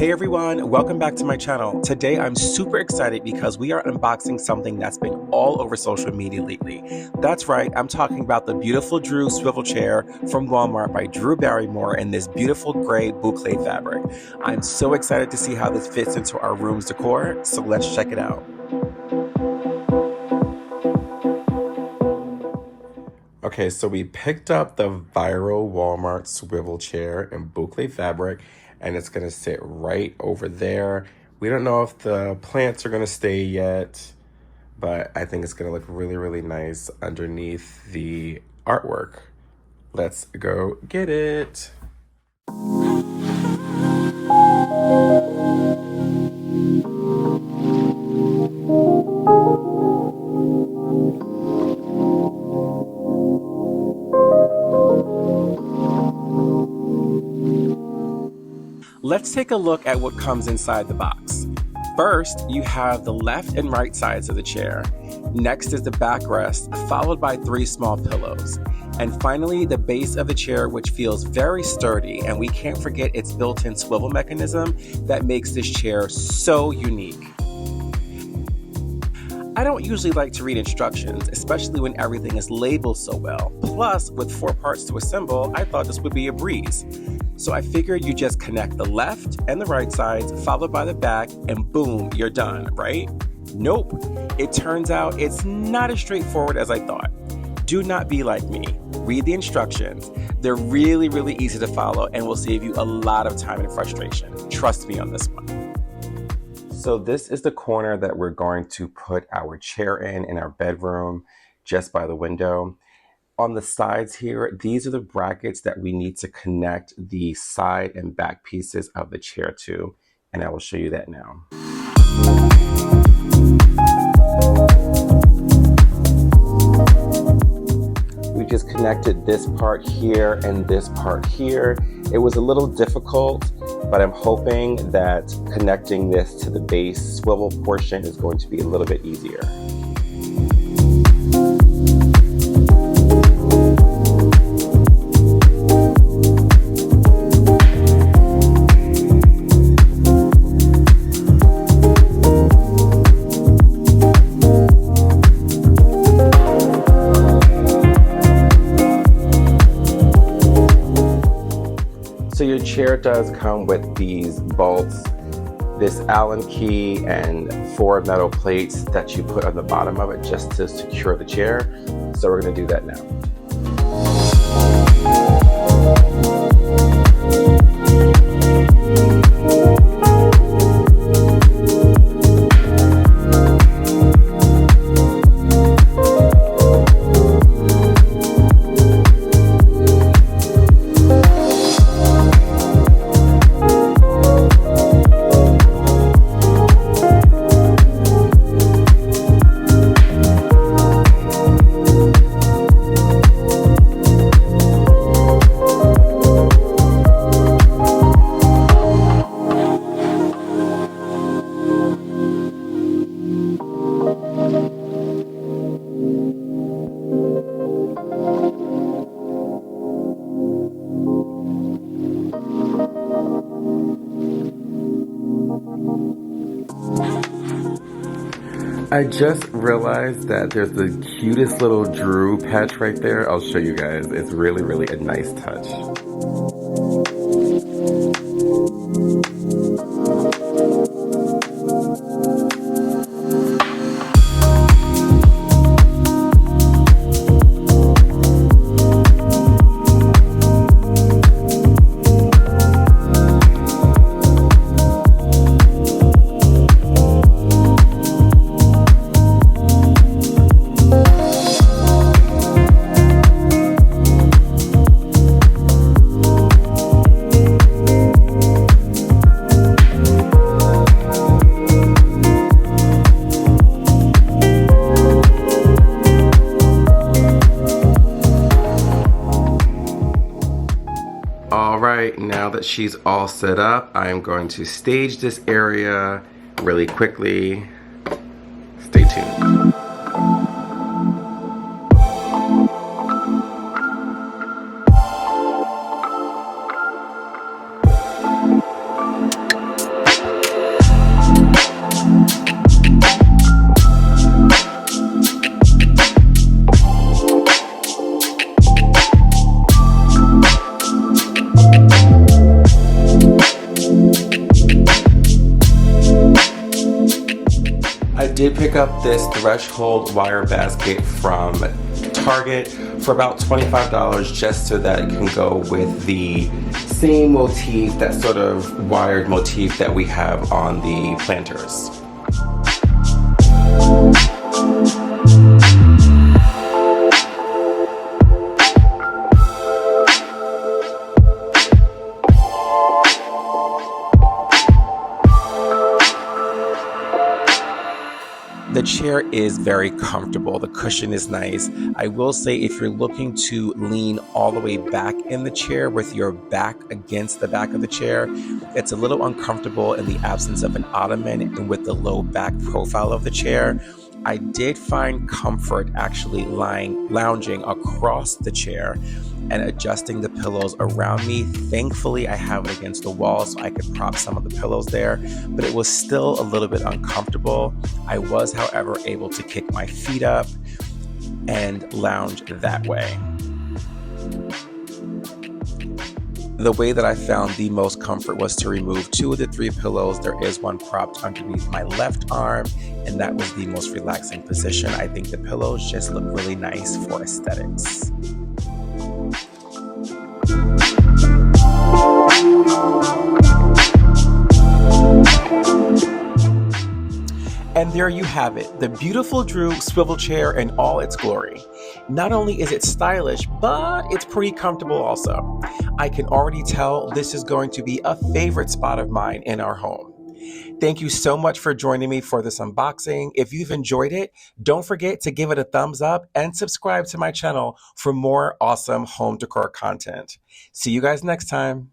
Hey everyone, welcome back to my channel. Today I'm super excited because we are unboxing something that's been all over social media lately. That's right, I'm talking about the beautiful Drew swivel chair from Walmart by Drew Barrymore in this beautiful gray boucle fabric. I'm so excited to see how this fits into our room's decor, so let's check it out. Okay, so we picked up the viral Walmart swivel chair in boucle fabric, and it's gonna sit right over there. We don't know if the plants are gonna stay yet, but I think it's gonna look really, really nice underneath the artwork. Let's go get it. Let's take a look at what comes inside the box. First, you have the left and right sides of the chair. Next is the backrest, followed by 3 small pillows. And finally, the base of the chair, which feels very sturdy, and we can't forget its built-in swivel mechanism that makes this chair so unique. I don't usually like to read instructions, especially when everything is labeled so well. Plus, with 4 parts to assemble, I thought this would be a breeze. So I figured you just connect the left and the right sides, followed by the back, and boom, you're done, right? Nope. It turns out it's not as straightforward as I thought. Do not be like me. Read the instructions. They're really, really easy to follow and will save you a lot of time and frustration. Trust me on this one. So this is the corner that we're going to put our chair in our bedroom, just by the window. On the sides here, these are the brackets that we need to connect the side and back pieces of the chair to, and I will show you that now. We just connected this part here and this part here. It was a little difficult, but I'm hoping that connecting this to the base swivel portion is going to be a little bit easier. So your chair does come with these bolts, this Allen key, and 4 metal plates that you put on the bottom of it just to secure the chair. So we're going to do that now. I just realized that there's the cutest little Drew patch right there. I'll show you guys. It's really, really a nice touch. All right, now that she's all set up, I am going to stage this area really quickly. Stay tuned. did pick up this threshold wire basket from Target for about $25 just so that it can go with the same motif, that sort of wired motif that we have on the planters. The chair is very comfortable. The cushion is nice. I will say if you're looking to lean all the way back in the chair with your back against the back of the chair, it's a little uncomfortable in the absence of an ottoman and with the low back profile of the chair. I did find comfort actually lounging across the chair and adjusting the pillows around me. Thankfully, I have it against the wall so I could prop some of the pillows there, but it was still a little bit uncomfortable. I was, however, able to kick my feet up and lounge that way. The way that I found the most comfort was to remove 2 of the 3 pillows. There is one propped underneath my left arm, and that was the most relaxing position. I think the pillows just look really nice for aesthetics. And there you have it, the beautiful Drew swivel chair in all its glory. Not only is it stylish, but it's pretty comfortable also. I can already tell this is going to be a favorite spot of mine in our home. Thank you so much for joining me for this unboxing. If you've enjoyed it, don't forget to give it a thumbs up and subscribe to my channel for more awesome home decor content. See you guys next time.